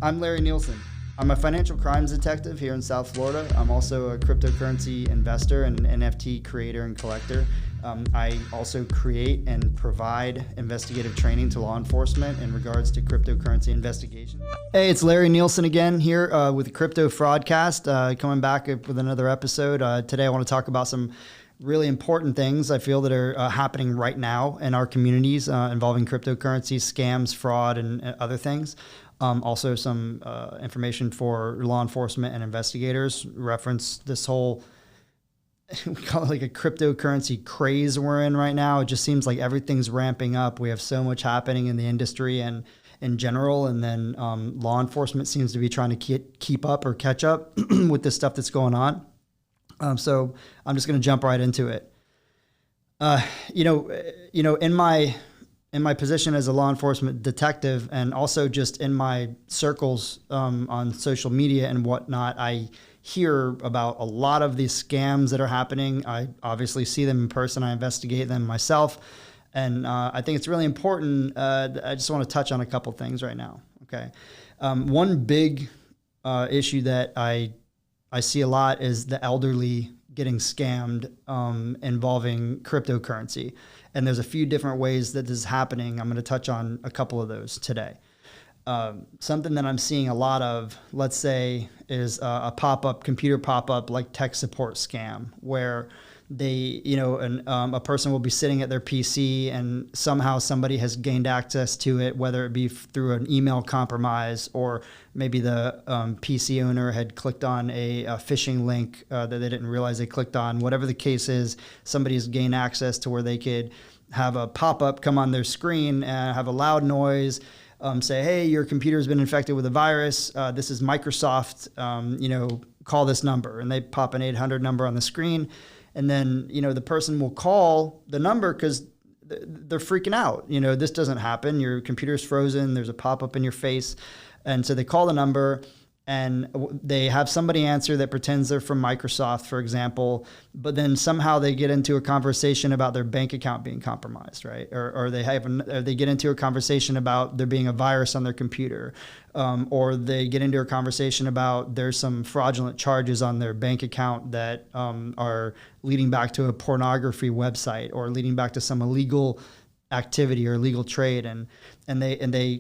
I'm Larry Nielsen. I'm a financial crimes detective here in South Florida. I'm also a cryptocurrency investor and an NFT creator and collector. I also create and provide investigative training to law enforcement in regards to cryptocurrency investigation. Hey, it's Larry Nielsen again here with the Crypto Fraudcast, coming back with another episode. Today I want to talk about some really important things I feel that are happening right now in our communities involving cryptocurrency, scams, fraud, and other things. Also some information for law enforcement and investigators. Reference this whole, we call it like a cryptocurrency craze we're in right now. It just seems like everything's ramping up. We have so much happening in the industry and in general. And then law enforcement seems to be trying to keep up or catch up with this stuff that's going on. So I'm just going to jump right into it. In my position as a law enforcement detective, and also just in my circles on social media and whatnot, I hear about a lot of these scams that are happening. I obviously see them in person. I investigate them myself. And I think it's really important. I just want to touch on a couple things right now. Okay. One big issue that I see a lot is the elderly getting scammed involving cryptocurrency. And there's a few different ways that this is happening. I'm going to touch on a couple of those today. Something that I'm seeing a lot of, let's say, is a pop-up, computer pop-up like tech support scam, where they, a person will be sitting at their PC and somehow somebody has gained access to it, whether it be through an email compromise or maybe the PC owner had clicked on a phishing link that they didn't realize they clicked on. Whatever the case is, somebody has gained access to where they could have a pop-up come on their screen and have a loud noise, say, hey, your computer has been infected with a virus. This is Microsoft, call this number. And they pop an 800 number on the screen. And then, the person will call the number because they're freaking out. This doesn't happen. Your computer's frozen. There's a pop-up in your face. And so they call the number and they have somebody answer that pretends they're from Microsoft, for example, but then somehow they get into a conversation about their bank account being compromised, right? Or they get into a conversation about there being a virus on their computer, or they get into a conversation about there's some fraudulent charges on their bank account that are leading back to a pornography website or leading back to some illegal activity or illegal trade, and they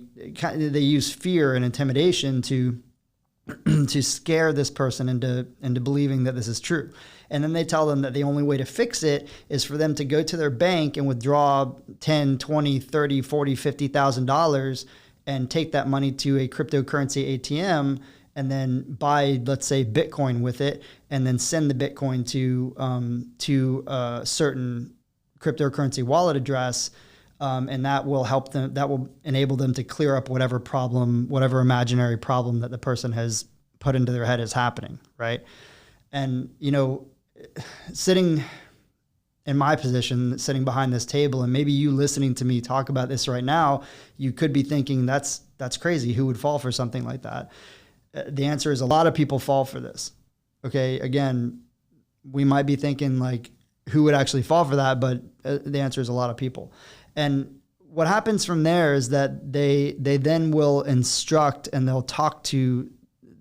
use fear and intimidation to scare this person into believing that this is true. And then they tell them that the only way to fix it is for them to go to their bank and withdraw $10, $20, $30, $40, $50,000 and take that money to a cryptocurrency ATM and then buy, let's say, Bitcoin with it, and then send the Bitcoin to a certain cryptocurrency wallet address. And that will help them, that will enable them to clear up whatever problem, whatever imaginary problem that the person has put into their head is happening, right? And, sitting in my position, sitting behind this table, and maybe you listening to me talk about this right now, you could be thinking, that's crazy. Who would fall for something like that? The answer is a lot of people fall for this. Okay, again, we might be thinking like, who would actually fall for that? But the answer is a lot of people. And what happens from there is that they then will instruct and they'll talk to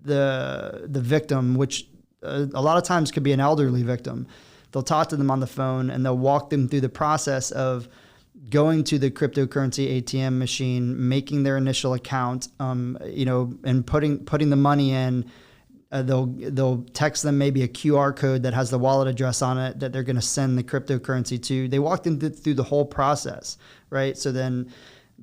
the victim, which a lot of times could be an elderly victim. They'll talk to them on the phone and they'll walk them through the process of going to the cryptocurrency ATM machine, making their initial account, and putting the money in. They'll text them maybe a QR code that has the wallet address on it that they're going to send the cryptocurrency to. They walk them through the whole process, right? So then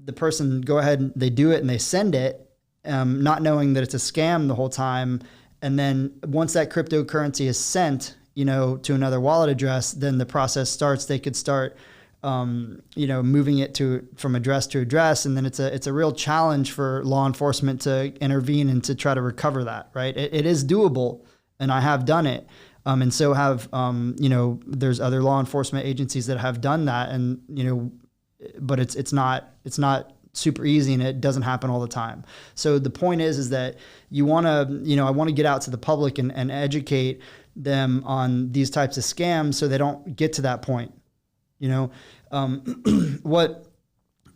the person go ahead and they do it and they send it, not knowing that it's a scam the whole time. And then once that cryptocurrency is sent, to another wallet address, then the process starts. They could start moving it from address to address. And then it's a real challenge for law enforcement to intervene and to try to recover that, right? It is doable, and I have done it. And so have, there's other law enforcement agencies that have done that, and, but it's not super easy and it doesn't happen all the time. So the point is that I want to get out to the public and educate them on these types of scams so they don't get to that point. What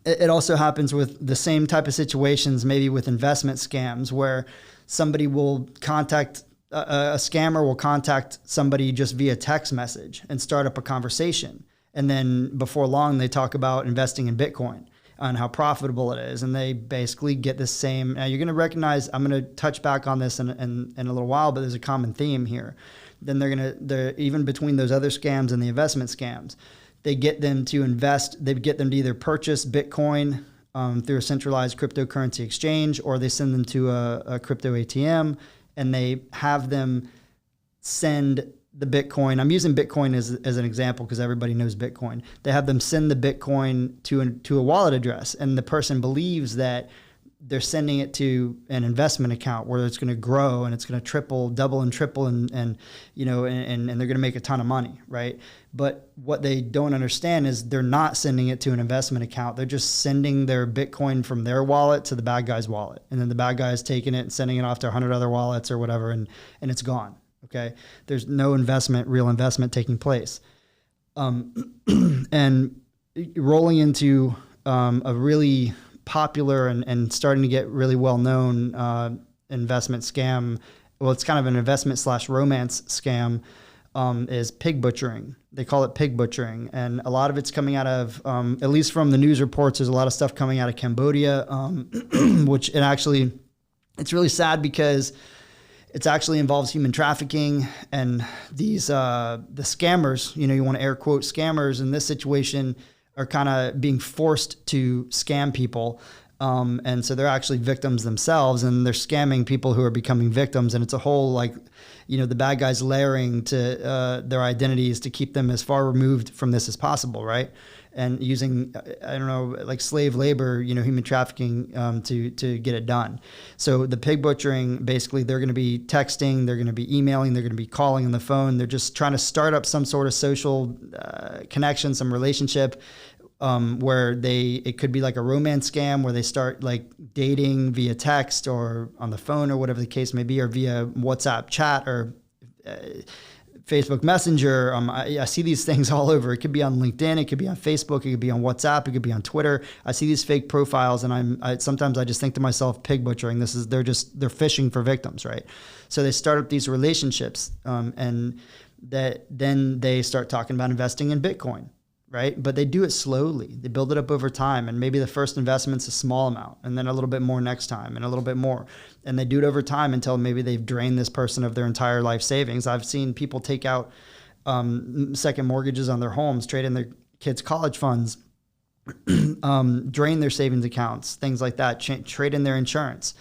it also happens with the same type of situations, maybe with investment scams, where somebody will contact a scammer will contact somebody just via text message and start up a conversation. And then before long, they talk about investing in Bitcoin and how profitable it is. And they basically get the same. Now you're going to recognize, I'm going to touch back on this in a little while, but there's a common theme here. Then they're even between those other scams and the investment scams, they get them to invest. They get them to either purchase Bitcoin through a centralized cryptocurrency exchange, or they send them to a crypto ATM and they have them send the Bitcoin. I'm using Bitcoin as an example because everybody knows Bitcoin. They have them send the Bitcoin to a wallet address, and the person believes that they're sending it to an investment account where it's going to grow and it's going to triple, double and triple, and they're going to make a ton of money, right? But what they don't understand is they're not sending it to an investment account. They're just sending their Bitcoin from their wallet to the bad guy's wallet. And then the bad guy is taking it and sending it off to 100 other wallets or whatever, and it's gone, okay? There's no real investment taking place. And rolling into a really popular and starting to get really well-known investment scam. Well, it's kind of an investment / romance scam, is pig butchering. They call it pig butchering. And a lot of it's coming out of, at least from the news reports, there's a lot of stuff coming out of Cambodia, which it's really sad because it actually involves human trafficking. And these, the scammers, you want to air quote scammers in this situation, are kind of being forced to scam people. And so they're actually victims themselves, and they're scamming people who are becoming victims. And it's a whole, the bad guys layering to their identities to keep them as far removed from this as possible, right? And using, slave labor, human trafficking to get it done. So the pig butchering, basically, they're going to be texting, they're going to be emailing, they're going to be calling on the phone. They're just trying to start up some sort of social connection, some relationship, where it could be like a romance scam where they start dating via text or on the phone or whatever the case may be, or via WhatsApp chat or Facebook Messenger. I see these things all over. It could be on LinkedIn, it could be on Facebook, it could be on WhatsApp, it could be on Twitter. I see these fake profiles, and sometimes I just think to myself, pig butchering. They're fishing for victims, right? So they start up these relationships, and then they start talking about investing in Bitcoin, right? But they do it slowly. They build it up over time, and maybe the first investment's a small amount, and then a little bit more next time, and a little bit more. And they do it over time until maybe they've drained this person of their entire life savings. I've seen people take out second mortgages on their homes, trade in their kids' college funds, drain their savings accounts, things like that, trade in their insurance,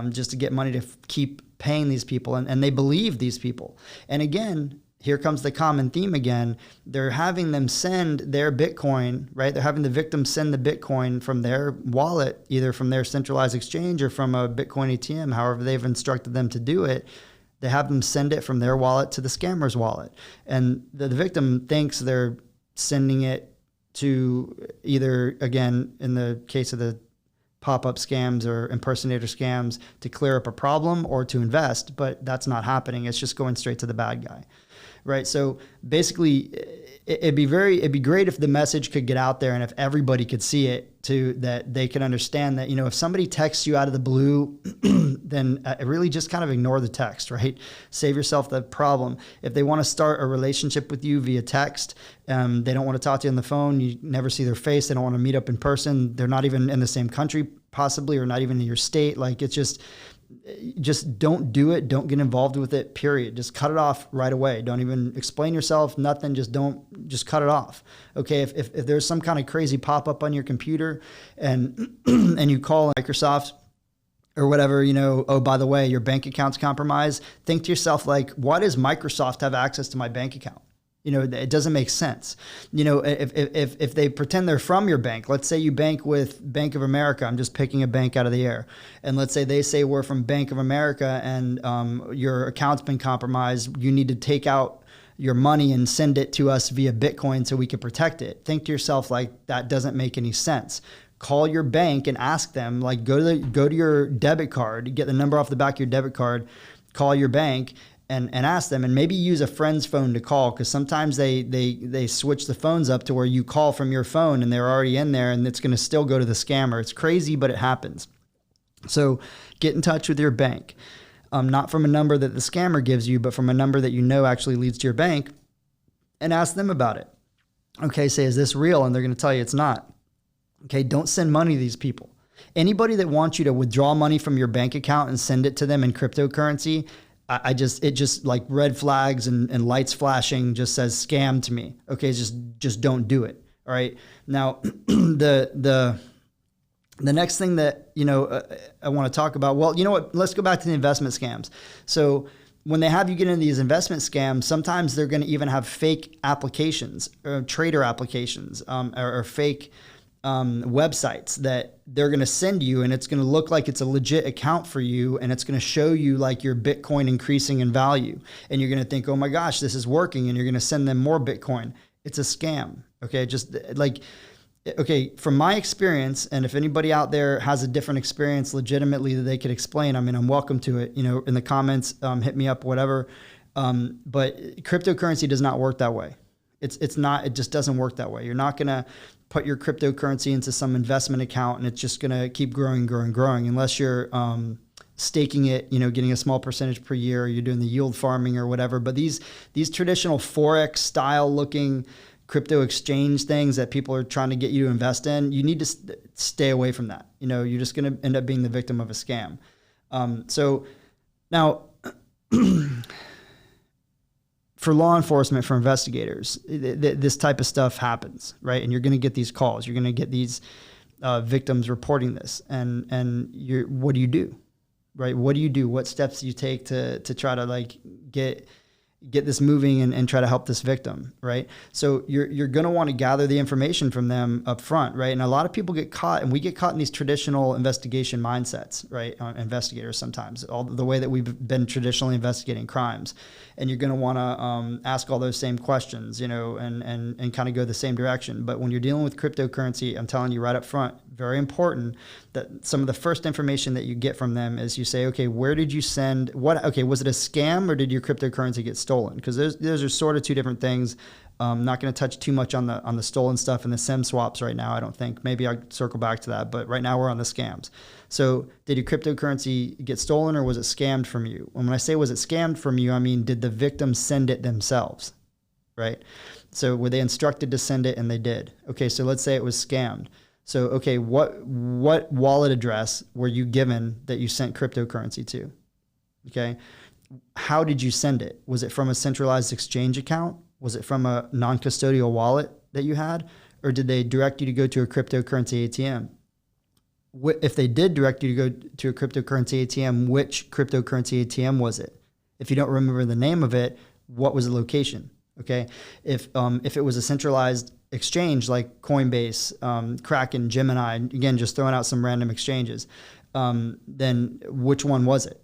just to get money to keep paying these people. And they believe these people. And again, here comes the common theme again. They're having them send their Bitcoin, right? They're having the victim send the Bitcoin from their wallet, either from their centralized exchange or from a Bitcoin ATM, however they've instructed them to do it. They have them send it from their wallet to the scammer's wallet. And the victim thinks they're sending it to either, again, in the case of the pop-up scams or impersonator scams, to clear up a problem or to invest, but that's not happening. It's just going straight to the bad guy. Right. So basically, it'd be great if the message could get out there, and if everybody could see it too, that they can understand that, if somebody texts you out of the blue, then really just kind of ignore the text, right? Save yourself the problem. If they want to start a relationship with you via text, they don't want to talk to you on the phone. You never see their face. They don't want to meet up in person. They're not even in the same country, possibly, or not even in your state. It's just don't do it. Don't get involved with it, period. Just cut it off right away. Don't even explain yourself, nothing. Just cut it off. Okay. If there's some kind of crazy pop-up on your computer and you call Microsoft or whatever, oh, by the way, your bank account's compromised, think to yourself, why does Microsoft have access to my bank account? It doesn't make sense. If they pretend they're from your bank, let's say you bank with Bank of America. I'm just picking a bank out of the air. And let's say they say we're from Bank of America and your account's been compromised. You need to take out your money and send it to us via Bitcoin so we can protect it. Think to yourself, that doesn't make any sense. Call your bank and ask them, go to your debit card, get the number off the back of your debit card, call your bank and ask them, and maybe use a friend's phone to call, because sometimes they switch the phones up to where you call from your phone and they're already in there, and it's going to still go to the scammer. It's crazy, but it happens. So get in touch with your bank, not from a number that the scammer gives you, but from a number that you know actually leads to your bank, and ask them about it. Okay, say, is this real? And they're going to tell you it's not. Okay, don't send money to these people. Anybody that wants you to withdraw money from your bank account and send it to them in cryptocurrency, it just like red flags and lights flashing just says scam to me. Okay, just don't do it. All right. Now, the next thing that, I want to talk about, well, you know what, let's go back to the investment scams. So when they have you get into these investment scams, sometimes they're going to even have fake applications or trader applications, or fake websites that they're going to send you, and it's going to look like it's a legit account for you, and it's going to show you like your Bitcoin increasing in value, and you're going to think, oh my gosh, this is working, and you're going to send them more Bitcoin. It's a scam. Okay, just like, okay, from my experience, and if anybody out there has a different experience legitimately that they could explain, I mean, I'm welcome to it, in the comments, hit me up, whatever. But cryptocurrency does not work that way. It just doesn't work that way. You're not going to put your cryptocurrency into some investment account and it's just going to keep growing unless you're staking it, getting a small percentage per year, or you're doing the yield farming or whatever. But these traditional Forex style looking crypto exchange things that people are trying to get you to invest in, you need to stay away from that. You're just going to end up being the victim of a scam. So now, for law enforcement, for investigators, this type of stuff happens, right? And you're going to get these calls. You're going to get these victims reporting this. And what do you do, right? What do you do? What steps do you take to try to like get this moving and try to help this victim, right? So you're going to want to gather the information from them up front, right? And a lot of people get caught, and we get caught in these traditional investigation mindsets, right? Investigators sometimes, all the way that we've been traditionally investigating crimes. And you're going to want to ask all those same questions, and kind of go the same direction. But when you're dealing with cryptocurrency, I'm telling you right up front, very important that some of the first information that you get from them is you say, okay, where did you send what? Okay, was it a scam or did your cryptocurrency get stolen? Because those are sort of two different things. Not going to touch too much on the stolen stuff and the SIM swaps right now, I don't think. Maybe I'll circle back to that. But right now we're on the scams. So did your cryptocurrency get stolen or was it scammed from you? And when I say was it scammed from you, I mean, did the victim send it themselves, right? So were they instructed to send it and they did? Okay, so let's say it was scammed. So, okay, what wallet address were you given that you sent cryptocurrency to? Okay, how did you send it? Was it from a centralized exchange account? Was it from a non-custodial wallet that you had? Or did they direct you to go to a cryptocurrency ATM? If they did direct you to go to a cryptocurrency ATM, which cryptocurrency ATM was it? If you don't remember the name of it, what was the location? Okay, if it was a centralized exchange like Coinbase, Kraken, Gemini, again, just throwing out some random exchanges, then which one was it?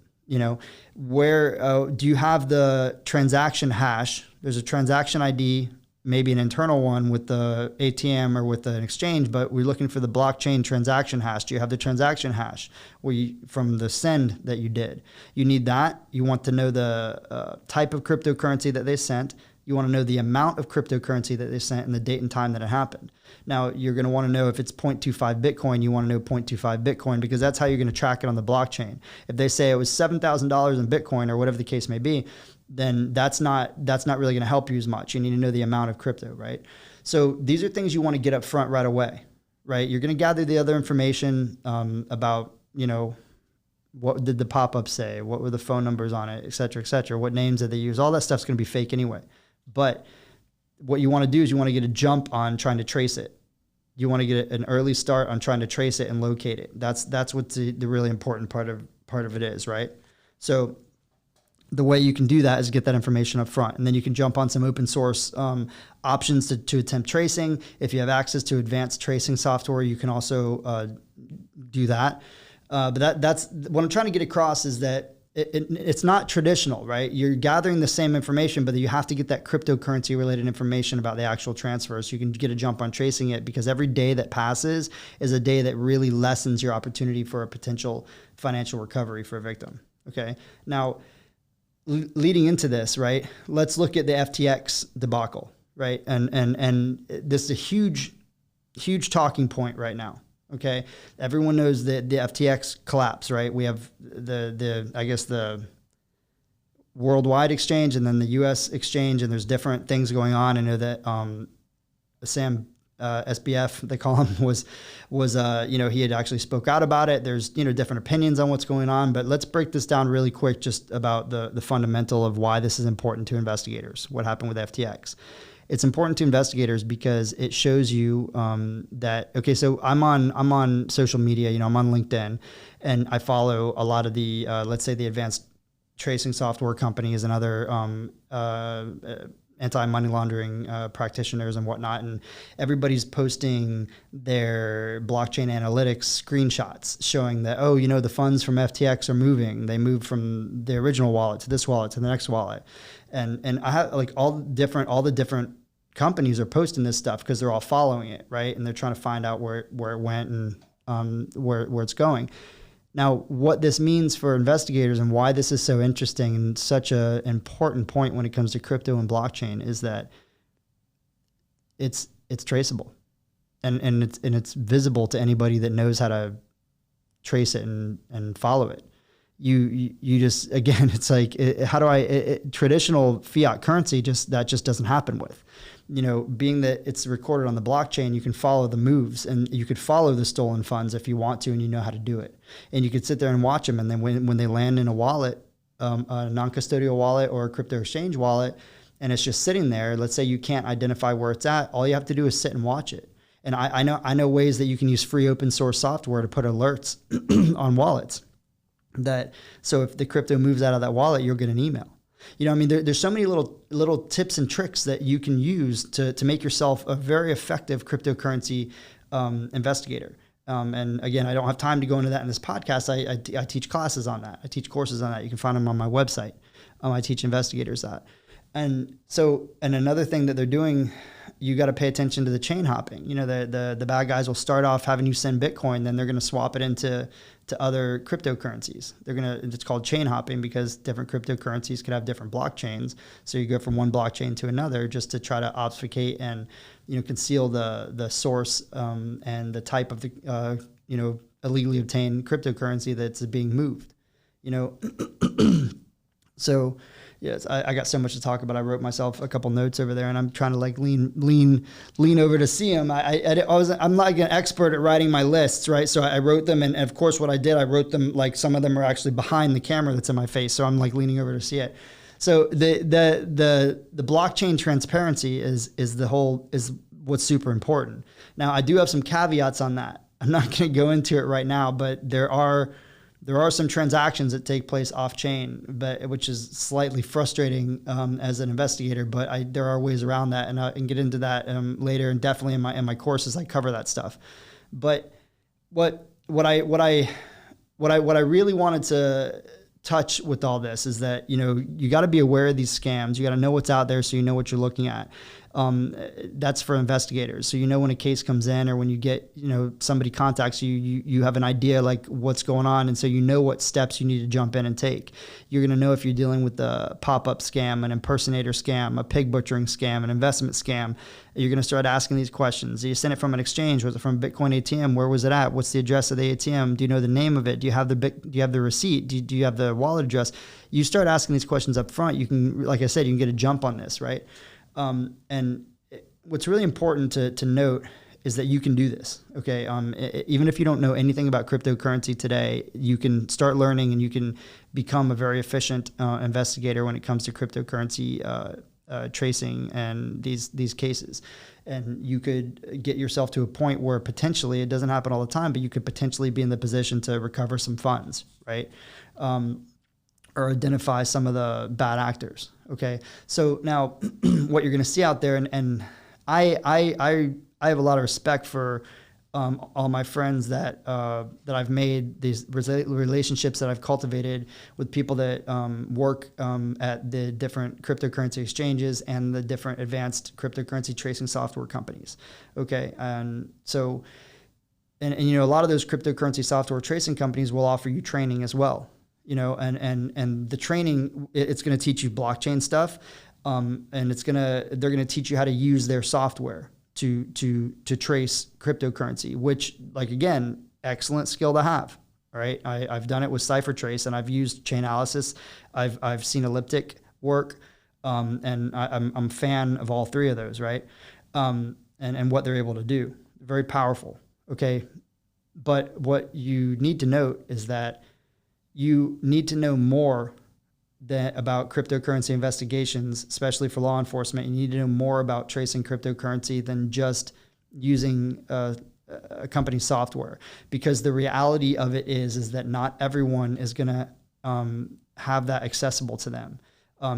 Where do you have the transaction hash? There's a transaction ID, maybe an internal one with the ATM or with an exchange, but we're looking for the blockchain transaction hash. Do you have the transaction hash from the send that you did? You need that. You want to know the type of cryptocurrency that they sent. You want to know the amount of cryptocurrency that they sent and the date and time that it happened. Now, you're going to want to know if it's 0.25 Bitcoin, you want to know 0.25 Bitcoin, because that's how you're going to track it on the blockchain. If they say it was $7,000 in Bitcoin or whatever the case may be, then that's not really going to help you as much. You need to know the amount of crypto, right? So these are things you want to get up front right away, right? You're going to gather the other information about, what did the pop-up say? What were the phone numbers on it, et cetera, what names did they use? All that stuff's going to be fake anyway. But what you want to do is you want to get a jump on trying to trace it. You want to get an early start on trying to trace it and locate it. That's what the really important part of it is, right? So the way you can do that is get that information up front, and then you can jump on some open source options to attempt tracing. If you have access to advanced tracing software, you can also do that. But that's what I'm trying to get across is that it's not traditional, right? You're gathering the same information, but you have to get that cryptocurrency related information about the actual transfer so you can get a jump on tracing it, because every day that passes is a day that really lessens your opportunity for a potential financial recovery for a victim. Okay. Now, leading into this, right? Let's look at the FTX debacle, right? And this is a huge talking point right now. Okay, everyone knows that the FTX collapse, right? We have the worldwide exchange and then the U.S. exchange, and there's different things going on. I know that Sam SBF, they call him, was he had actually spoke out about it. There's different opinions on what's going on, but let's break this down really quick, just about the fundamental of why this is important to investigators. What happened with FTX? It's important to investigators because it shows you that, okay, so I'm on social media, I'm on LinkedIn, and I follow a lot of the, let's say, the advanced tracing software companies and other anti-money laundering practitioners and whatnot. And everybody's posting their blockchain analytics screenshots showing that, the funds from FTX are moving. They moved from the original wallet to this wallet to the next wallet. And I have all the different companies are posting this stuff because they're all following it, right? And they're trying to find out where it went and where it's going. Now, what this means for investigators and why this is so interesting and such an important point when it comes to crypto and blockchain is that it's traceable, and it's visible to anybody that knows how to trace it and follow it. You just, again, it's like, traditional fiat currency just doesn't happen with. Being that it's recorded on the blockchain, you can follow the moves and you could follow the stolen funds if you want to, and you know how to do it. And you could sit there and watch them. And then when they land in a wallet, a non-custodial wallet or a crypto exchange wallet, and it's just sitting there, let's say you can't identify where it's at, all you have to do is sit and watch it. And I know ways that you can use free open source software to put alerts on wallets so if the crypto moves out of that wallet, you'll get an email. There's so many little tips and tricks that you can use to make yourself a very effective cryptocurrency investigator. And again, I don't have time to go into that in this podcast. I teach classes on that. I teach courses on that. You can find them on my website. I teach investigators that. And another thing that they're doing, you got to pay attention to the chain hopping. The bad guys will start off having you send Bitcoin, then they're going to swap it into other cryptocurrencies. It's called chain hopping because different cryptocurrencies could have different blockchains. So you go from one blockchain to another just to try to obfuscate and conceal the source and the type of the illegally obtained cryptocurrency that's being moved. So yes, I got so much to talk about. I wrote myself a couple notes over there, and I'm trying to lean over to see them. I'm not an expert at writing my lists, right? So I wrote them, and of course, what I did, I wrote them like some of them are actually behind the camera that's in my face, so I'm leaning over to see it. So the blockchain transparency is what's super important. Now, I do have some caveats on that. I'm not going to go into it right now, but there are some transactions that take place off chain, which is slightly frustrating as an investigator. But there are ways around that, and I can get into that later. And definitely in my courses, I cover that stuff. But what I really wanted to touch with all this is that you got to be aware of these scams. You got to know what's out there so you know what you're looking at. That's for investigators. So when a case comes in or when you get, somebody contacts you, you have an idea like what's going on. And so what steps you need to jump in and take. You're going to know if you're dealing with a pop-up scam, an impersonator scam, a pig butchering scam, an investment scam. You're going to start asking these questions. You sent it from an exchange. Was it from a Bitcoin ATM? Where was it at? What's the address of the ATM? Do you know the name of it? Do you have the receipt? Do you have the wallet address? You start asking these questions up front. You can, like I said, you can get a jump on this, right? And what's really important to note is that you can do this. Okay. Even if you don't know anything about cryptocurrency today, you can start learning and you can become a very efficient investigator when it comes to cryptocurrency tracing and these cases. And you could get yourself to a point where potentially, it doesn't happen all the time, but you could potentially be in the position to recover some funds, right? Or identify some of the bad actors. Okay. So now what you're going to see out there, and I have a lot of respect for all my friends that I've made, these relationships that I've cultivated with people that work at the different cryptocurrency exchanges and the different advanced cryptocurrency tracing software companies. Okay. And so, and a lot of those cryptocurrency software tracing companies will offer you training as well. and the training, it's going to teach you blockchain stuff. And they're going to teach you how to use their software to trace cryptocurrency, which, like, again, excellent skill to have. All right. I've done it with CipherTrace, and I've used Chainalysis. I've seen Elliptic work. And I'm a fan of all three of those. Right. And what they're able to do. Very powerful. Okay. But what you need to note is that you need to know more about cryptocurrency investigations, especially for law enforcement. You need to know more about tracing cryptocurrency than just using a company's software, because the reality of it is that not everyone is going to have that accessible to them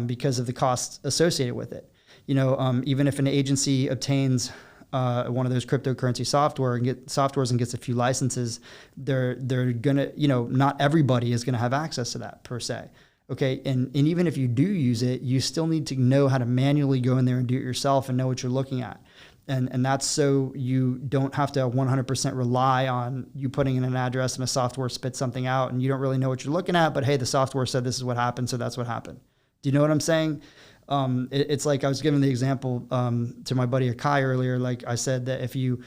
because of the costs associated with it. Even if an agency obtains one of those cryptocurrency softwares and gets a few licenses, they're gonna, not everybody is gonna have access to that per se. Okay, and even if you do use it, you still need to know how to manually go in there and do it yourself and know what you're looking at. And that's so you don't have to 100% rely on you putting in an address and a software spits something out and you don't really know what you're looking at, but hey, the software said this is what happened, so that's what happened. Do you know what I'm saying? It's like I was giving the example to my buddy Akai earlier. Like I said, that if he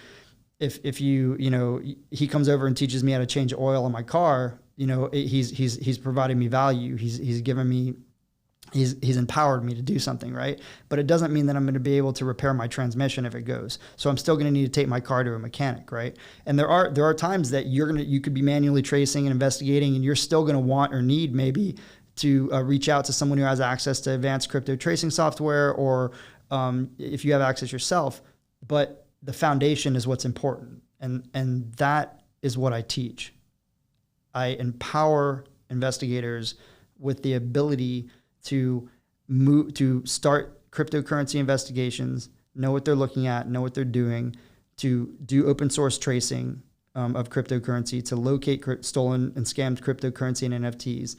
comes over and teaches me how to change oil in my car, he's providing me value. He's given me, he's empowered me to do something, right? But it doesn't mean that I'm going to be able to repair my transmission if it goes. So I'm still going to need to take my car to a mechanic, right? And there are times that you could be manually tracing and investigating, and you're still going to want or need maybe to reach out to someone who has access to advanced crypto tracing software, or if you have access yourself. But the foundation is what's important. And that is what I teach. I empower investigators with the ability to start cryptocurrency investigations, know what they're looking at, know what they're doing, to do open source tracing of cryptocurrency, to locate stolen and scammed cryptocurrency and NFTs,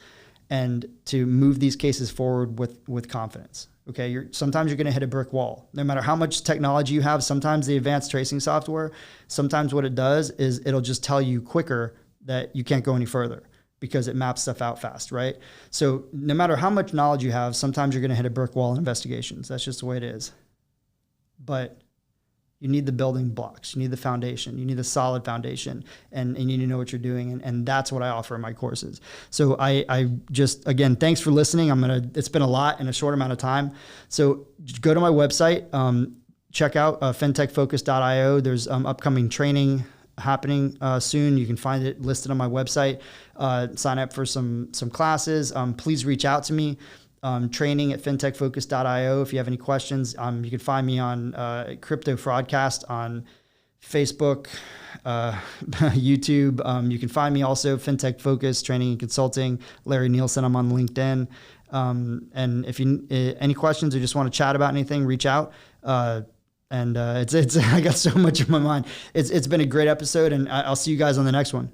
and to move these cases forward with confidence. Okay, sometimes you're going to hit a brick wall. No matter how much technology you have, sometimes the advanced tracing software, sometimes what it does is it'll just tell you quicker that you can't go any further because it maps stuff out fast, right? So no matter how much knowledge you have, sometimes you're going to hit a brick wall in investigations. That's just the way it is. But you need the building blocks. You need the foundation. You need a solid foundation, and you need to know what you're doing. And that's what I offer in my courses. So I just, again, thanks for listening. It's been a lot in a short amount of time. So go to my website, check out fintechfocus.io. There's upcoming training happening soon. You can find it listed on my website. Sign up for some classes. Please reach out to me. Training at fintechfocus.io. If you have any questions, you can find me on Crypto Fraudcast on Facebook, YouTube. You can find me also Fintech Focus Training and Consulting. Larry Nielsen. I'm on LinkedIn. And if you any questions or just want to chat about anything, reach out. It's I got so much in my mind. It's been a great episode, and I'll see you guys on the next one.